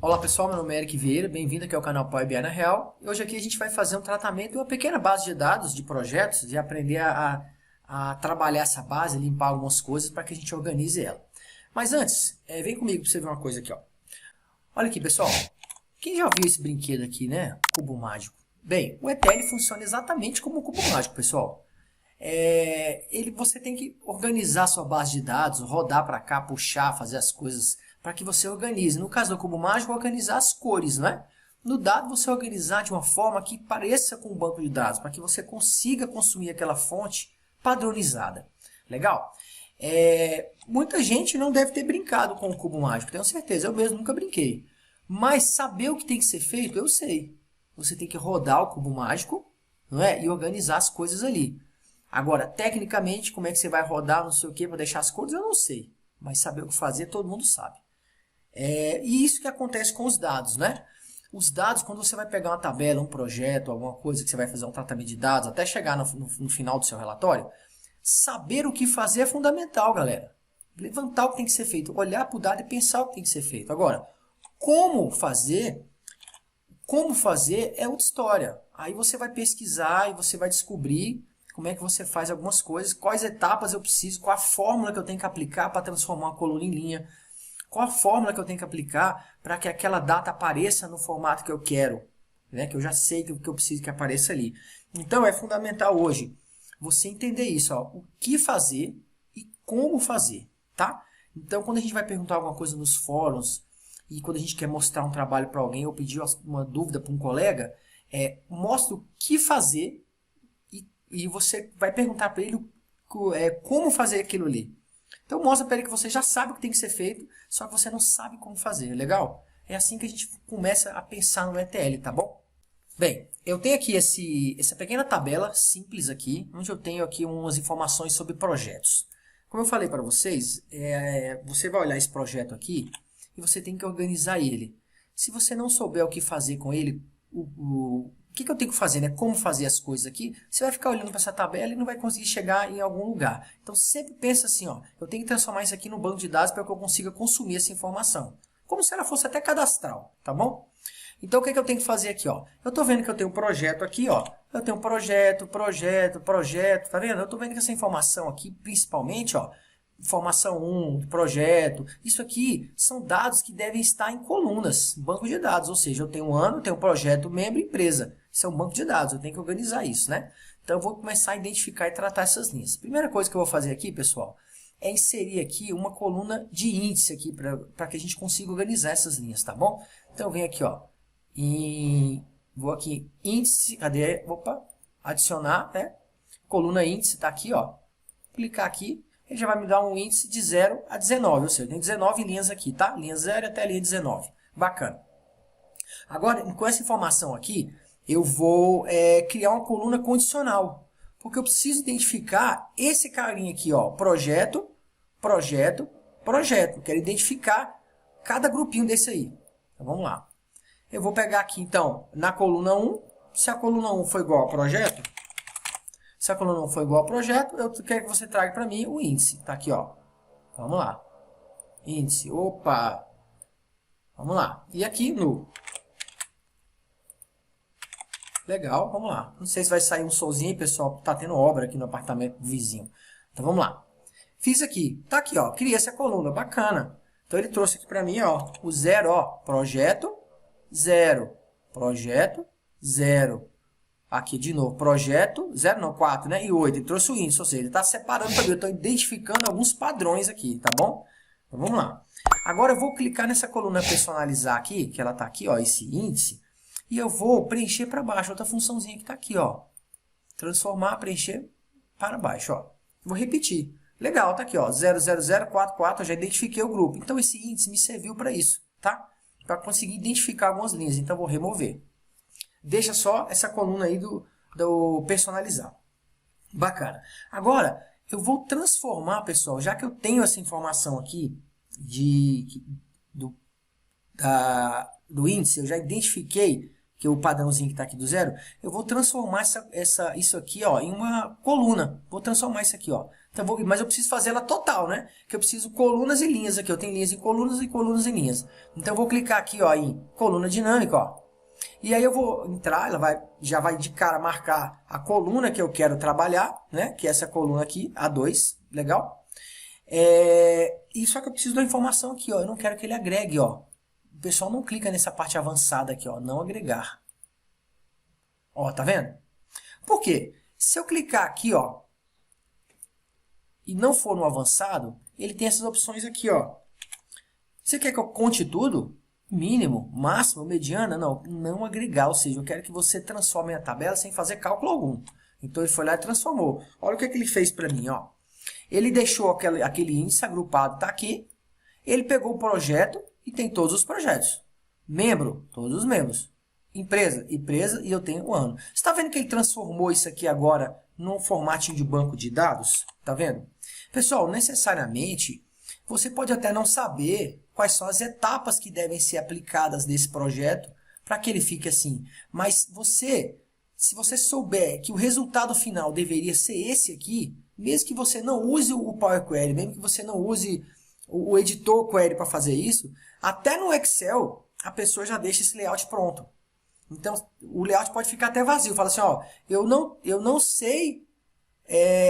Olá pessoal, meu nome é Eric Vieira, bem-vindo aqui ao canal Power BI na Real. Hoje aqui a gente vai fazer um tratamento de uma pequena base de dados de projetos e aprender a trabalhar essa base, limpar algumas coisas para que a gente organize ela. Mas antes, vem comigo para você ver uma coisa aqui, ó. Olha aqui pessoal, quem já viu esse brinquedo aqui, né? Cubo mágico. Bem, o ETL funciona exatamente como o cubo mágico, pessoal. Você tem que organizar a sua base de dados, rodar para cá, puxar, fazer as coisas para que você organize. No caso do cubo mágico, organizar as cores, né? No dado, você organizar de uma forma que pareça com um banco de dados, para que você consiga consumir aquela fonte padronizada. Legal? Muita gente não deve ter brincado com o cubo mágico, tenho certeza, eu mesmo nunca brinquei. Mas saber o que tem que ser feito, eu sei. Você tem que rodar o cubo mágico, não é? E organizar as coisas ali. Agora, tecnicamente, como é que você vai rodar, não sei o que, para deixar as cores, eu não sei. Mas saber o que fazer, todo mundo sabe. E isso que acontece com os dados, né? Os dados, quando você vai pegar uma tabela, um projeto, alguma coisa que você vai fazer um tratamento de dados, até chegar no final do seu relatório, saber o que fazer é fundamental, galera. Levantar o que tem que ser feito, olhar para o dado e pensar o que tem que ser feito. Agora, como fazer é outra história. Aí você vai pesquisar e você vai descobrir como é que você faz algumas coisas, quais etapas eu preciso, qual a fórmula que eu tenho que aplicar para transformar uma coluna em linha, qual a fórmula que eu tenho que aplicar para que aquela data apareça no formato que eu quero, né? Que eu já sei que eu preciso que apareça ali. Então é fundamental hoje você entender isso, ó, o que fazer e como fazer, tá? Então quando a gente vai perguntar alguma coisa nos fóruns e quando a gente quer mostrar um trabalho para alguém ou pedir uma dúvida para um colega, mostra o que fazer e você vai perguntar para ele como fazer aquilo ali. Então mostra para ele que você já sabe o que tem que ser feito, só que você não sabe como fazer, legal? É assim que a gente começa a pensar no ETL, tá bom? Bem, eu tenho aqui essa pequena tabela simples aqui, onde eu tenho aqui umas informações sobre projetos. Como eu falei para vocês, você vai olhar esse projeto aqui e você tem que organizar ele. Se você não souber o que fazer com ele, o que eu tenho que fazer, né? Como fazer as coisas aqui, você vai ficar olhando para essa tabela e não vai conseguir chegar em algum lugar. Então sempre pensa assim, ó, eu tenho que transformar isso aqui no banco de dados para que eu consiga consumir essa informação. Como se ela fosse até cadastral, tá bom? Então o que eu tenho que fazer aqui, ó? Eu estou vendo que eu tenho um projeto aqui, ó. Eu tenho um projeto, tá vendo? Eu estou vendo que essa informação aqui, principalmente, ó, informação 1, projeto, isso aqui são dados que devem estar em colunas, banco de dados, ou seja, eu tenho um ano, tenho um projeto, membro, empresa. Isso é um banco de dados, eu tenho que organizar isso, né? Então eu vou começar a identificar e tratar essas linhas. Primeira coisa que eu vou fazer aqui, pessoal, é inserir aqui uma coluna de índice aqui para que a gente consiga organizar essas linhas, tá bom? Então eu venho aqui, ó, vou aqui, índice, cadê? Opa, adicionar, né? Coluna índice, tá aqui, ó. Clicar aqui, ele já vai me dar um índice de 0 a 19, ou seja, tem 19 linhas aqui, tá? Linha 0 até a linha 19. Bacana. Agora, com essa informação aqui, eu vou criar uma coluna condicional, porque eu preciso identificar esse carinha aqui, ó, projeto, projeto, projeto. Quero identificar cada grupinho desse aí. Então, vamos lá. Eu vou pegar aqui, então, na coluna 1, se a coluna 1 for igual ao projeto, se a coluna 1 for igual ao projeto, eu quero que você traga para mim o índice. Tá aqui, ó. Vamos lá. Índice, opa. Vamos lá. E aqui no... Legal, vamos lá. Não sei se vai sair um solzinho aí, pessoal. Tá tendo obra aqui no apartamento do vizinho. Então vamos lá. Fiz aqui. Tá aqui, ó. Criei essa coluna. Bacana. Então ele trouxe aqui para mim, ó, o 0, ó. Projeto, 0. Projeto, 0. Aqui de novo. Projeto, 0 não, 4, né? E 8. Ele trouxe o índice, ou seja, ele está separando para mim. Eu estou identificando alguns padrões aqui, tá bom? Então vamos lá. Agora eu vou clicar nessa coluna personalizar aqui, que ela tá aqui, ó, esse índice. E eu vou preencher para baixo, outra funçãozinha que está aqui, ó. Transformar, preencher para baixo, ó. Vou repetir. Legal, tá aqui, ó. 00044, eu já identifiquei o grupo. Então esse índice me serviu para isso, tá? Para conseguir identificar algumas linhas. Então eu vou remover. Deixa só essa coluna aí do personalizar. Bacana. Agora, eu vou transformar, pessoal, já que eu tenho essa informação aqui do índice, eu já identifiquei que é o padrãozinho que está aqui do 0, eu vou transformar isso aqui, ó, em uma coluna. Vou transformar isso aqui, ó. Então, mas eu preciso fazer ela total, né? Que eu preciso colunas e linhas aqui. Eu tenho linhas em colunas e colunas em linhas. Então, eu vou clicar aqui, ó, em coluna dinâmica, ó. E aí eu vou entrar, já vai de cara marcar a coluna que eu quero trabalhar, né? Que é essa coluna aqui, A2, legal? E só que eu preciso da informação aqui, ó. Eu não quero que ele agregue, ó. O pessoal não clica nessa parte avançada aqui, ó. Não agregar. Ó, tá vendo? Por quê? Se eu clicar aqui, ó, e não for no avançado, ele tem essas opções aqui, ó. Você quer que eu conte tudo? Mínimo, máximo, mediana? Não, não agregar, ou seja, eu quero que você transforme a tabela sem fazer cálculo algum. Então ele foi lá e transformou. Olha o que ele fez para mim, ó. Ele deixou aquele índice agrupado, tá aqui. Ele pegou o projeto e tem todos os projetos. Membro, todos os membros. Empresa, empresa, e eu tenho o ano. Você está vendo que ele transformou isso aqui agora num formatinho de banco de dados? Tá vendo? Pessoal, necessariamente, você pode até não saber quais são as etapas que devem ser aplicadas nesse projeto para que ele fique assim. Mas se você souber que o resultado final deveria ser esse aqui, mesmo que você não use o Power Query, mesmo que você não use o editor Query para fazer isso, até no Excel a pessoa já deixa esse layout pronto. Então, o layout pode ficar até vazio. Fala assim, ó, eu não sei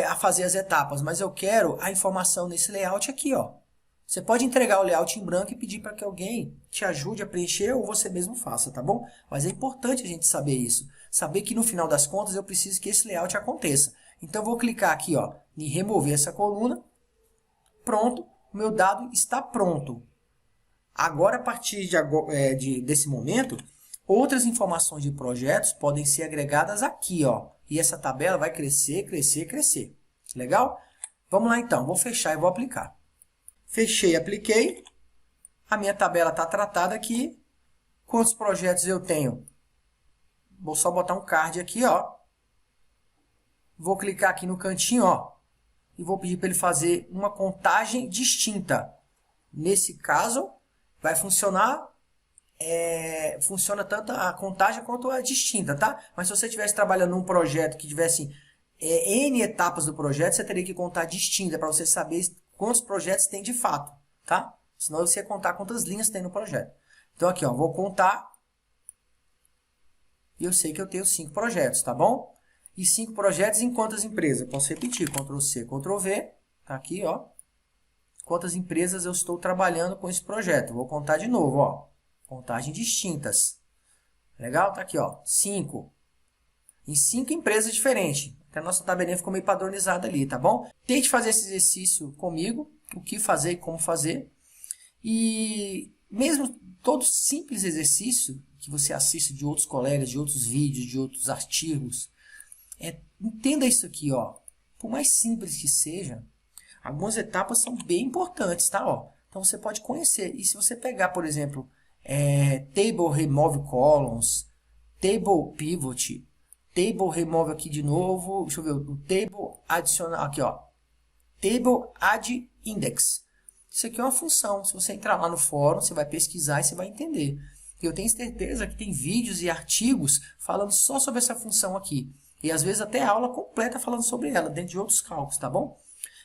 a fazer as etapas, mas eu quero a informação nesse layout aqui, ó. Você pode entregar o layout em branco e pedir para que alguém te ajude a preencher ou você mesmo faça, tá bom? Mas é importante a gente saber isso. Saber que no final das contas eu preciso que esse layout aconteça. Então, eu vou clicar aqui, ó, em remover essa coluna. Pronto, o meu dado está pronto. Agora, a partir desse momento, outras informações de projetos podem ser agregadas aqui, ó. E essa tabela vai crescer, crescer, crescer. Legal? Vamos lá então, vou fechar e vou aplicar. Fechei, apliquei. A minha tabela está tratada aqui. Quantos projetos eu tenho? Vou só botar um card aqui, ó. Vou clicar aqui no cantinho, ó. E vou pedir para ele fazer uma contagem distinta. Nesse caso, vai funcionar... funciona tanto a contagem quanto a distinta, tá? Mas se você estivesse trabalhando num projeto que tivesse N etapas do projeto, você teria que contar distinta para você saber quantos projetos tem de fato, tá? Senão você ia contar quantas linhas tem no projeto. Então aqui, ó, vou contar e eu sei que eu tenho 5 projetos, tá bom? E 5 projetos em quantas empresas? Posso repetir, Ctrl+C, Ctrl+V, tá aqui, ó. Quantas empresas eu estou trabalhando com esse projeto? Vou contar de novo, ó. Contagem distintas. Legal? Tá aqui, ó. 5. Em 5 empresas diferentes. Até a nossa tabelinha ficou meio padronizada ali, tá bom? Tente fazer esse exercício comigo. O que fazer e como fazer. E mesmo todo simples exercício que você assiste de outros colegas, de outros vídeos, de outros artigos, entenda isso aqui, ó. Por mais simples que seja, algumas etapas são bem importantes, tá? Ó. Então você pode conhecer. E se você pegar, por exemplo... table remove columns, table pivot, table remove aqui de novo, deixa eu ver, o table adicional, aqui ó, table add index. Isso aqui é uma função, se você entrar lá no fórum, você vai pesquisar e você vai entender. Eu tenho certeza que tem vídeos e artigos falando só sobre essa função aqui. E às vezes até aula completa falando sobre ela, dentro de outros cálculos, tá bom?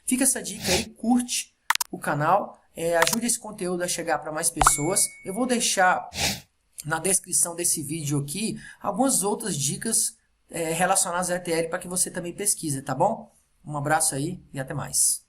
Fica essa dica aí, curte o canal. Ajude esse conteúdo a chegar para mais pessoas. Eu vou deixar na descrição desse vídeo aqui algumas outras dicas relacionadas à ETL para que você também pesquise, tá bom? Um abraço aí e até mais.